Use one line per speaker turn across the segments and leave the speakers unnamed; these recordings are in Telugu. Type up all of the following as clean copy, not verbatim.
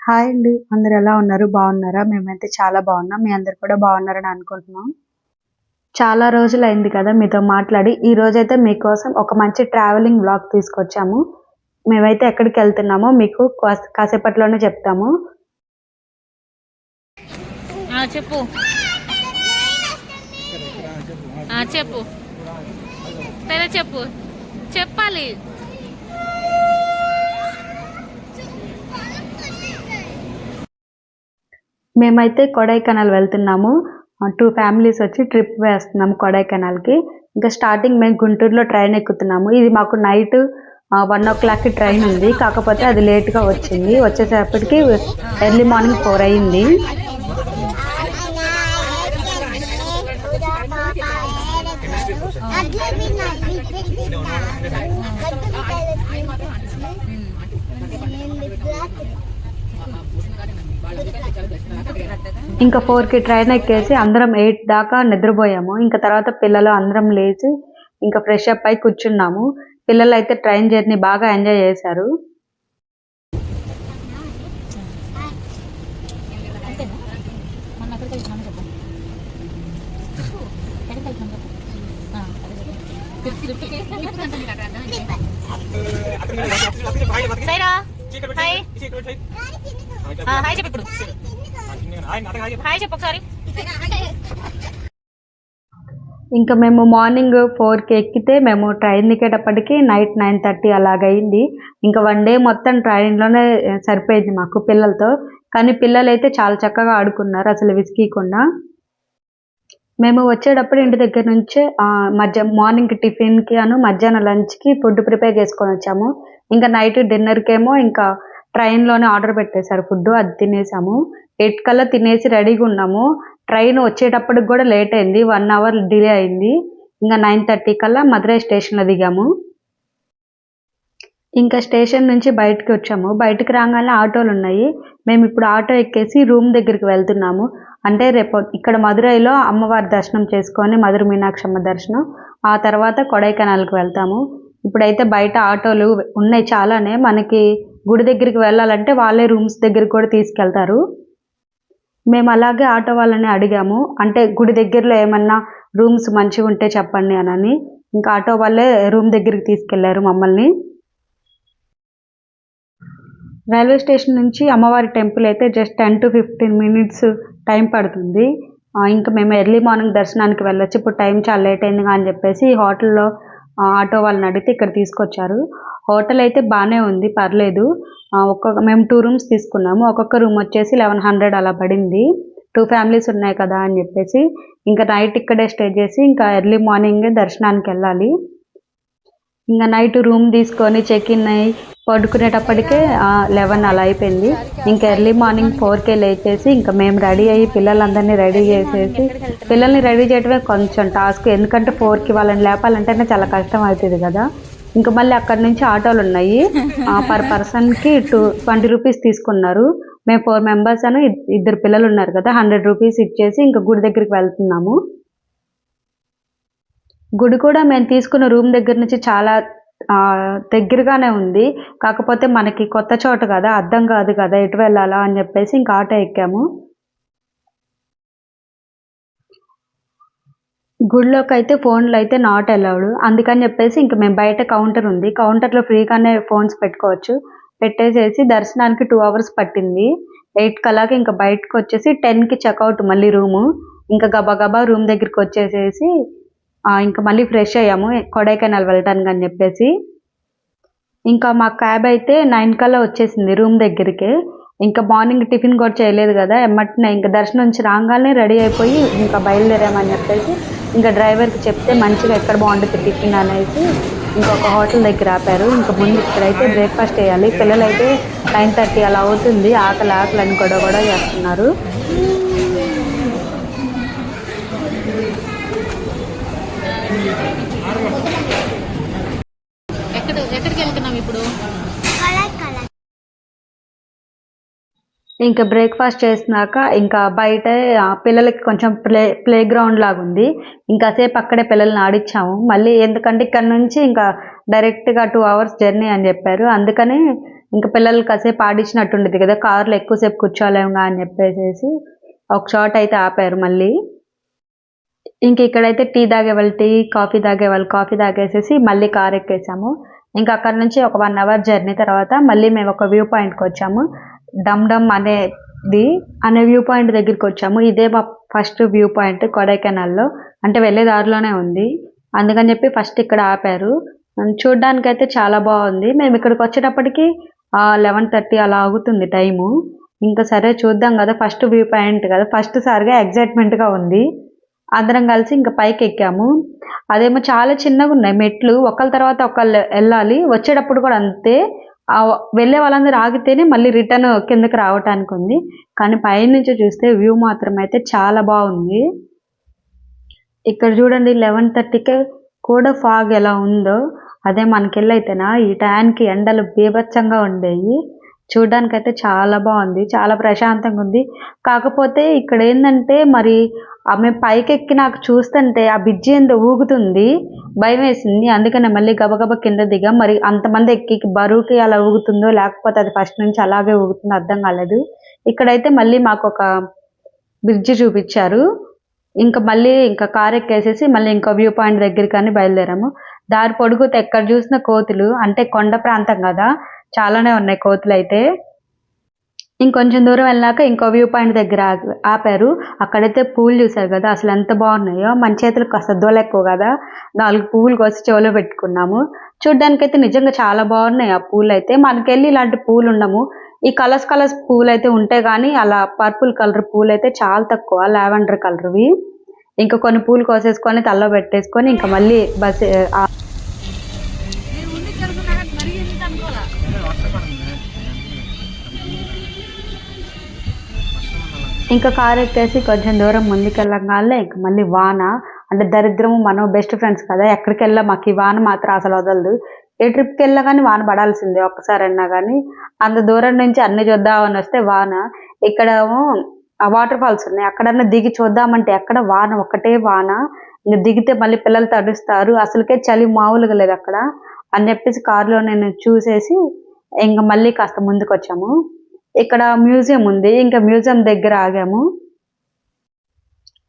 హాయ్ అండి. అందరూ ఎలా ఉన్నారు? బాగున్నారా? మేమైతే చాలా బాగున్నాం. మీ అందరు కూడా బాగున్నారని అనుకుంటున్నాం. చాలా రోజులైంది కదా మీతో మాట్లాడి. ఈ రోజైతే మీకోసం ఒక మంచి ట్రావెలింగ్ వ్లాగ్ తీసుకొచ్చాము. మేమైతే ఎక్కడికెళ్తున్నామో మీకు కాసేపట్లోనే చెప్తాము.
చెప్పు చెప్పు సరే చెప్పు చెప్పాలి.
మేమైతే కొడైకెనాల్ వెళ్తున్నాము. 2 ఫ్యామిలీస్ వచ్చి ట్రిప్ వేస్తున్నాము కొడైకెనాల్‌కి. ఇంకా స్టార్టింగ్ మేము గుంటూరులో ట్రైన్ ఎక్కుతున్నాము. ఇది మాకు నైట్ 1:00కి ట్రైన్ ఉంది. కాకపోతే అది లేట్‌గా వచ్చింది. వచ్చేసేపటికి ఎర్లీ మార్నింగ్ 4 అయింది. ఇంకా 4కి ట్రైన్ ఎక్కేసి అందరం 8 దాకా నిద్రపోయాము. ఇంకా తర్వాత పిల్లలు అందరం లేచి ఇంకా ఫ్రెష్ అప్ అయి కూర్చున్నాము. పిల్లలు అయితే ట్రైన్ జర్నీ బాగా ఎంజాయ్ చేశారు. ఇంకా మేము మార్నింగ్ 4కి ఎక్కితే మేము ట్రైన్ దిగేటప్పటికి నైట్ 9:30 అలాగైంది. ఇంకా 1 డే మొత్తం ట్రైన్లోనే సరిపోయింది మాకు పిల్లలతో. కానీ పిల్లలు అయితే చాలా చక్కగా ఆడుకున్నారు అసలు విసిగీయకుండా. మేము వచ్చేటప్పుడు ఇంటి దగ్గర నుంచే మార్నింగ్ టిఫిన్‌కి మధ్యాహ్నం లంచ్‌కి ఫుడ్ ప్రిపేర్ చేసుకొని వచ్చాము. ఇంకా నైట్ డిన్నర్‌కేమో ఇంకా ట్రైన్‌లోనే ఆర్డర్ పెట్టేశారు ఫుడ్. అది తినేసాము. 8 కల్లా తినేసి రెడీగా ఉన్నాము. ట్రైన్ వచ్చేటప్పటికి కూడా లేట్ అయింది. 1 అవర్ డిలే అయింది. ఇంకా 9:30 కల్లా మదురై స్టేషన్‌లో దిగాము. ఇంకా స్టేషన్ నుంచి బయటకి వచ్చాము. బయటకి రాగానే ఆటోలు ఉన్నాయి. మేము ఇప్పుడు ఆటో ఎక్కేసి రూమ్ దగ్గరికి వెళ్తున్నాము. అంటే రేపు ఇక్కడ మదురైలో అమ్మవారి దర్శనం చేసుకొని మధుర మీనాక్షమ్మ దర్శనం, ఆ తర్వాత కొడైకెనాల్‌కి వెళ్తాము. ఇప్పుడైతే బయట ఆటోలు ఉన్నాయి చాలానే. మనకి గుడి దగ్గరికి వెళ్ళాలంటే వాళ్ళే రూమ్స్ దగ్గరికి కూడా తీసుకెళ్తారు. మేము అలాగే ఆటో వాళ్ళని అడిగాము. అంటే గుడి దగ్గరలో ఏమన్నా రూమ్స్ మంచిగా ఉంటే చెప్పండి అని. ఇంకా ఆటో వాళ్ళే రూమ్ దగ్గరికి తీసుకెళ్లారు మమ్మల్ని. రైల్వే స్టేషన్ నుంచి అమ్మవారి టెంపుల్ అయితే జస్ట్ 10-15 మినిట్స్ టైం పడుతుంది. ఇంకా మేము ఎర్లీ మార్నింగ్ దర్శనానికి వెళ్ళొచ్చు. ఇప్పుడు టైం చాలా లేట్ అయిందిగా అని చెప్పేసి హోటల్లో ఆటో వాళ్ళని అడిగితే ఇక్కడ తీసుకొచ్చారు. హోటల్ అయితే బాగానే ఉంది, పర్లేదు. మేము 2 రూమ్స్ తీసుకున్నాము. ఒక్కొక్క రూమ్ వచ్చేసి 1100 అలా పడింది. 2 ఫ్యామిలీస్ ఉన్నాయి కదా అని చెప్పేసి ఇంకా నైట్ ఇక్కడే స్టే చేసి ఇంకా ఎర్లీ మార్నింగే దర్శనానికి వెళ్ళాలి. ఇంకా నైట్ రూమ్ తీసుకొని చెక్ ఇన్ అయ్యి పడుకునేటప్పటికే 11 అలా అయిపోయింది. ఇంకా ఎర్లీ మార్నింగ్ 4కే లేచేసి ఇంకా మేము రెడీ అయ్యి పిల్లలందరినీ రెడీ చేసేసి, పిల్లల్ని రెడీ చేయడమే కొంచెం టాస్క్. ఎందుకంటే 4కి వాళ్ళని లేపాలంటేనే చాలా కష్టం అవుతుంది కదా. ఇంకా మళ్ళీ అక్కడ నుంచి ఆటోలు ఉన్నాయి. పర్ పర్సన్కి 20 రూపీస్ తీసుకున్నారు. మేము 4 మెంబర్స్ అని 2 పిల్లలు ఉన్నారు కదా, 100 రూపీస్ ఇచ్చేసి ఇంకా గుడి దగ్గరికి వెళ్తున్నాము. గుడి కూడా మేము తీసుకున్న రూమ్ దగ్గర నుంచి చాలా దగ్గరగానే ఉంది. కాకపోతే మనకి కొత్త చోట కదా, అర్థం కాదు కదా ఎటు వెళ్ళాలా అని చెప్పేసి ఇంకా ఆటో ఎక్కాము. గుడిలోకి అయితే ఫోన్లు అయితే నాట్ అలౌడ్. అందుకని చెప్పేసి ఇంకా మేము బయట కౌంటర్ ఉంది, కౌంటర్లో ఫ్రీగానే ఫోన్స్ పెట్టుకోవచ్చు. పెట్టేసేసి దర్శనానికి 2 అవర్స్ పట్టింది. 8 కలాగా ఇంకా బయటకు వచ్చేసి 10కి చెక్అవుట్ మళ్ళీ రూము. ఇంకా గబా రూమ్ దగ్గరికి వచ్చేసేసి ఇంకా మళ్ళీ ఫ్రెష్ అయ్యాము కొడైకెనాల్ వెళ్ళటానికి అని చెప్పేసి. ఇంకా మా క్యాబ్ అయితే 9 కల్లా వచ్చేసింది రూమ్ దగ్గరికి. ఇంకా మార్నింగ్ టిఫిన్ కూడా చేయలేదు కదా, ఎమ్మటనే ఇంకా దర్శనం నుంచి రాగానే రెడీ అయిపోయి ఇంకా బయలుదేరామని చెప్పేసి ఇంకా డ్రైవర్కి చెప్తే మంచిగా ఎక్కడ బాగుంటుంది టిఫిన్ అనేసి ఇంకొక హోటల్ దగ్గర ఆపారు. ఇంకా ముందు ఇక్కడైతే బ్రేక్ఫాస్ట్ వేయాలి. పిల్లలైతే 9:30 అలా అవుతుంది. ఆకలి అని గొడవ చేస్తున్నారు.
ఎక్కడికి వెళ్తున్నాం ఇప్పుడు?
ఇంకా బ్రేక్ఫాస్ట్ చేసినాక ఇంకా బయట పిల్లలకి కొంచెం ప్లే గ్రౌండ్ లాగా ఉంది. ఇంకాసేపు అక్కడే పిల్లల్ని ఆడిచ్చాము. మళ్ళీ ఎందుకంటే ఇక్కడ నుంచి ఇంకా డైరెక్ట్గా 2 అవర్స్ జర్నీ అని చెప్పారు. అందుకని ఇంకా పిల్లలు కాసేపు ఆడించినట్టు ఉండేది కదా, కార్లో ఎక్కువసేపు కూర్చోలేముగా అని చెప్పేసి ఒక చోట అయితే ఆపారు. మళ్ళీ ఇంక ఇక్కడైతే టీ తాగేవాళ్ళు టీ, కాఫీ తాగేవాళ్ళు కాఫీ తాగేసేసి మళ్ళీ కార్ ఎక్కేసాము. ఇంకా అక్కడ నుంచి ఒక 1 అవర్ జర్నీ తర్వాత మళ్ళీ మేము ఒక వ్యూ పాయింట్కి వచ్చాము. డమ్ డమ్ అనే వ్యూ పాయింట్ దగ్గరికి వచ్చాము. ఇదే మా ఫస్ట్ వ్యూ పాయింట్ కొడైకెనాల్లో, అంటే వెళ్ళే దారిలోనే ఉంది. అందుకని చెప్పి ఫస్ట్ ఇక్కడ ఆపారు. చూడ్డానికైతే చాలా బాగుంది. మేము ఇక్కడికి వచ్చేటప్పటికి 11:30 అలా ఆగుతుంది టైము. ఇంకా సరే చూద్దాం కదా, ఫస్ట్ వ్యూ పాయింట్ కదా, ఫస్ట్ సారిగా ఎగ్జైట్మెంట్గా ఉంది. అందరం కలిసి ఇంకా పైకి ఎక్కాము. అదేమో చాలా చిన్నగా ఉన్నాయి మెట్లు, ఒకళ్ళ తర్వాత ఒకళ్ళు వెళ్ళాలి. వచ్చేటప్పుడు కూడా అంతే, వెళ్ళే వాళ్ళందరూ ఆగితేనే మళ్ళీ రిటర్న్ కిందకి రావటానికి ఉంది. కానీ పైనుంచి చూస్తే వ్యూ మాత్రం అయితే చాలా బాగుంది. ఇక్కడ చూడండి 11:30కే కూడా ఫాగ్ ఎలా ఉందో, అదే మనకెళ్ళైతేనా ఈ టైంకి ఎండలు బీభత్సంగా ఉండేవి. చూడ్డానికైతే చాలా బాగుంది, చాలా ప్రశాంతంగా ఉంది. కాకపోతే ఇక్కడ ఏంటంటే మరి ఆమె పైకెక్కి నాకు చూస్తుంటే ఆ బ్రిడ్జి ఏందో ఊగుతుంది, భయం వేసింది. అందుకనే మళ్ళీ గబగబా కింద దిగాం. మరి అంతమంది ఎక్కి బరువుకి అలా ఊగుతుందో లేకపోతే అది ఫస్ట్ నుంచి అలాగే ఊగుతుందో అర్థం కాలేదు. ఇక్కడైతే మళ్ళీ మాకు ఒక బ్రిడ్జి చూపించారు. ఇంకా మళ్ళీ కార్ ఎక్కేసేసి మళ్ళీ ఇంకో వ్యూ పాయింట్ దగ్గరికి అని బయలుదేరాము. దారి పొడుగుతే ఎక్కడ చూసిన కోతులు, అంటే కొండ ప్రాంతం కదా, చాలానే ఉన్నాయి కోతులు అయితే. ఇంకొంచెం దూరం వెళ్ళాక ఇంకో వ్యూ పాయింట్ దగ్గర ఆపారు. అక్కడైతే పూలు చూసారు కదా, అసలు ఎంత బాగున్నాయో. మన చేతులకు కాస్త దూల ఎక్కువ కదా, 4 పువ్వులు కోసి చెవులో పెట్టుకున్నాము. చూడ్డానికైతే నిజంగా చాలా బాగున్నాయి ఆ పూలు అయితే. మనకెళ్ళి ఇలాంటి పూలు ఉండము, ఈ కలర్స్ పూలు అయితే ఉంటాయి కానీ అలా పర్పుల్ కలర్ పూలు అయితే చాలా తక్కువ, లావెండర్ కలర్వి. ఇంకా కొన్ని పూలు కోసేసుకొని తల్లో పెట్టేసుకొని ఇంకా మళ్ళీ బస్ ఇంకా కారు ఎక్కేసి కొంచెం దూరం ముందుకెళ్ళగానే ఇంకా మళ్ళీ వాన, అంటే దరిద్రము మనం బెస్ట్ ఫ్రెండ్స్ కదా, ఎక్కడికి వెళ్ళా మాకు ఈ వాన మాత్రం అసలు వదలదు. ఏ ట్రిప్కి వెళ్ళా కానీ వాన పడాల్సిందే ఒక్కసారి అన్నా కానీ. అంత దూరం నుంచి అన్ని చూద్దామని వస్తే వాన. ఇక్కడేమో వాటర్ ఫాల్స్ ఉన్నాయి, అక్కడన్నా దిగి చూద్దామంటే ఎక్కడ వాన, ఒక్కటే వాన. ఇంకా దిగితే మళ్ళీ పిల్లలు తడుస్తారు, అసలుకే చలి మామూలుగా లేదు అక్కడ అని చెప్పేసి కారులో నేను చూసేసి ఇంకా మళ్ళీ కాస్త ముందుకు వచ్చాము. ఇక్కడ మ్యూజియం ఉంది, ఇంకా మ్యూజియం దగ్గర ఆగాము.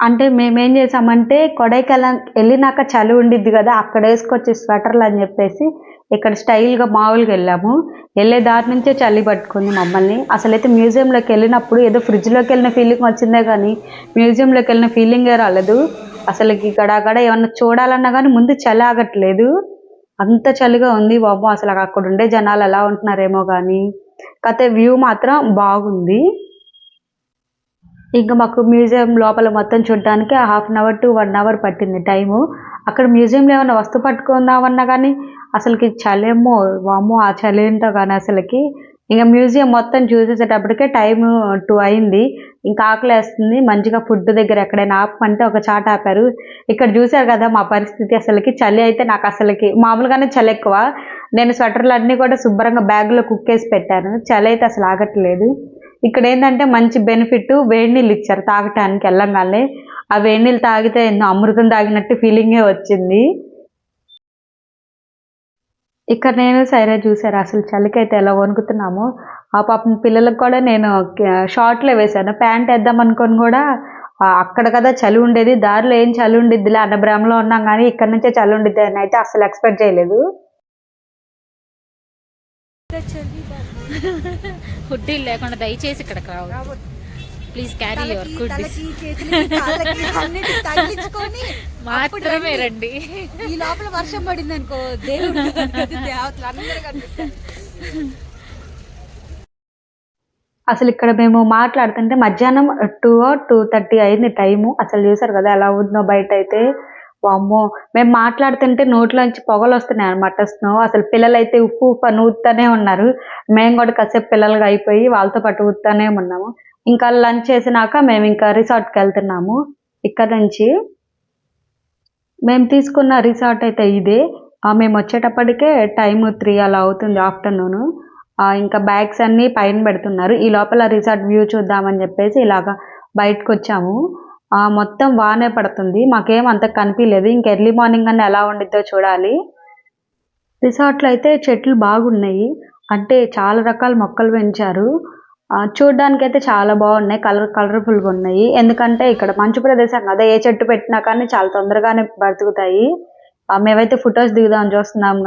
అంటే మేమేం చేసామంటే కొడైకెనాల్ వెళ్ళినాక చలి ఉండిద్ది కదా, అక్కడ వేసుకొచ్చి స్వెటర్లు అని చెప్పేసి ఇక్కడ స్టైల్గా మామూలుగా వెళ్ళాము. వెళ్ళే దారి నుంచే చలి పట్టుకుంది మమ్మల్ని. అసలైతే మ్యూజియంలోకి వెళ్ళినప్పుడు ఏదో ఫ్రిడ్జ్లోకి వెళ్ళిన ఫీలింగ్ వచ్చిందే కానీ మ్యూజియంలోకి వెళ్ళిన ఫీలింగే రాలేదు. అసలుకి ఇక్కడ ఏమన్నా చూడాలన్నా కానీ ముందు చలి ఆగట్లేదు, అంత చలిగా ఉంది బాబు. అసలు అక్కడ ఉండే జనాలు ఎలా ఉంటున్నారేమో కానీ కాకపోతే వ్యూ మాత్రం బాగుంది. ఇంకా మాకు మ్యూజియం లోపల మొత్తం చూడడానికి 1/2 అవర్ to 1 అవర్ పట్టింది టైము. అక్కడ మ్యూజియంలో ఏమైనా వస్తువు పట్టుకుందామన్నా కానీ అసలుకి చలేమో వామ్మో, ఆ చలి ఏంటో కానీ అసలుకి. ఇంకా మ్యూజియం మొత్తం చూసేసేటప్పటికే టైము 2 అయింది. ఇంకా ఆకలేస్తుంది, మంచిగా ఫుడ్ దగ్గర ఎక్కడైనా ఆపమంటే ఒక చాట ఆపారు. ఇక్కడ చూసారు కదా మా పరిస్థితి, అసలుకి చలి అయితే నాకు అసలుకి మామూలుగానే చలి ఎక్కువ. నేను స్వెటర్లు అన్నీ కూడా శుభ్రంగా బ్యాగ్లో కుక్కేసి పెట్టాను, చలి అయితే అసలు ఆగట్లేదు. ఇక్కడ ఏంటంటే మంచి బెనిఫిట్, వేడి నీళ్ళు ఇచ్చారు తాగటానికి వెళ్ళంగానే. ఆ వేడి నీళ్ళు తాగితే ఎన్నో అమృతం తాగినట్టు ఫీలింగే వచ్చింది. ఇక్కడ నేను సైరా చూసారు అసలు చలికైతే ఎలా వణుకుతున్నాము. ఆ పాపం పిల్లలకు కూడా నేను షార్ట్లే వేశాను, ప్యాంట్ వేద్దాం అనుకొని కూడా అక్కడ కదా చలి ఉండేది, దారిలో ఏం చలి ఉండిద్దిలే అన్న భ్రమలో ఉన్నాం. కానీ ఇక్కడ నుంచే చలి ఉండిద్ది అని అయితే అసలు ఎక్స్పెక్ట్ చేయలేదు.
హుడ్డీ లేకుండా దయచేసి ఇక్కడికి రావు. ప్లీజ్ క్యారీ యువర్ హుడ్డీస్ మాత్రమే రండి.
ఈ లోపల వర్షం పడింది అనుకో, దేవుడు దేవతలు అందరూ కనిపిస్తారు.
అసలు ఇక్కడ మేము మాట్లాడుతుంటే మధ్యాహ్నం 2 or 2:30 అయింది టైము. అసలు చూసారు కదా ఎలా ఉందో బయట అయితే. వామ్మో, మేము మాట్లాడుతుంటే నోట్లోంచి పొగలు వస్తున్నాయి అనమాట, స్నో. అసలు పిల్లలు అయితే ఉప్పు అని ఊతానే ఉన్నారు. మేము కూడా కాసేపు పిల్లలుగా అయిపోయి వాళ్ళతో పాటు ఊతానే ఉన్నాము. ఇంకా లంచ్ చేసినాక మేము ఇంకా రిసార్ట్కి వెళ్తున్నాము. ఇక్కడ నుంచి మేము తీసుకున్న రిసార్ట్ అయితే ఇదే. మేము వచ్చేటప్పటికే టైము 3 అలా అవుతుంది ఆఫ్టర్నూన్. ఇంకా బ్యాగ్స్ అన్నీ పైన పెడుతున్నారు. ఈ లోపల రిసార్ట్ వ్యూ చూద్దామని చెప్పేసి ఇలాగా బయటకు వచ్చాము. మొత్తం వానే పడుతుంది, మాకేం అంత కనిపించలేదు. ఇంక ఎర్లీ మార్నింగ్ అన్న ఎలా ఉండిద్దో చూడాలి. రిసార్ట్లో అయితే చెట్లు బాగున్నాయి, అంటే చాలా రకాల మొక్కలు పెంచారు. చూడ్డానికైతే చాలా బాగున్నాయి. కలర్ఫుల్గా ఉన్నాయి. ఎందుకంటే ఇక్కడ మంచు ప్రదేశం కదా, ఏ చెట్టు పెట్టినా కానీ చాలా తొందరగానే బ్రతుకుతాయి. మేమైతే ఫొటోస్ దిగుదామని చూస్తున్నాం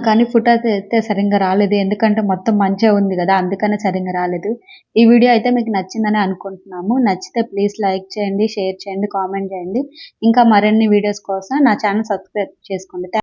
కానీ ఫొటోస్ అయితే సరిగ్గా రాలేదు. ఎందుకంటే మొత్తం మంచిగా ఉంది కదా, అందుకనే సరిగ్గా రాలేదు. ఈ వీడియో అయితే మీకు నచ్చిందని అనుకుంటున్నాము. నచ్చితే ప్లీజ్ లైక్ చేయండి, షేర్ చేయండి, కామెంట్ చేయండి. ఇంకా మరిన్ని వీడియోస్ కోసం నా ఛానల్ సబ్స్క్రైబ్ చేసుకోండి.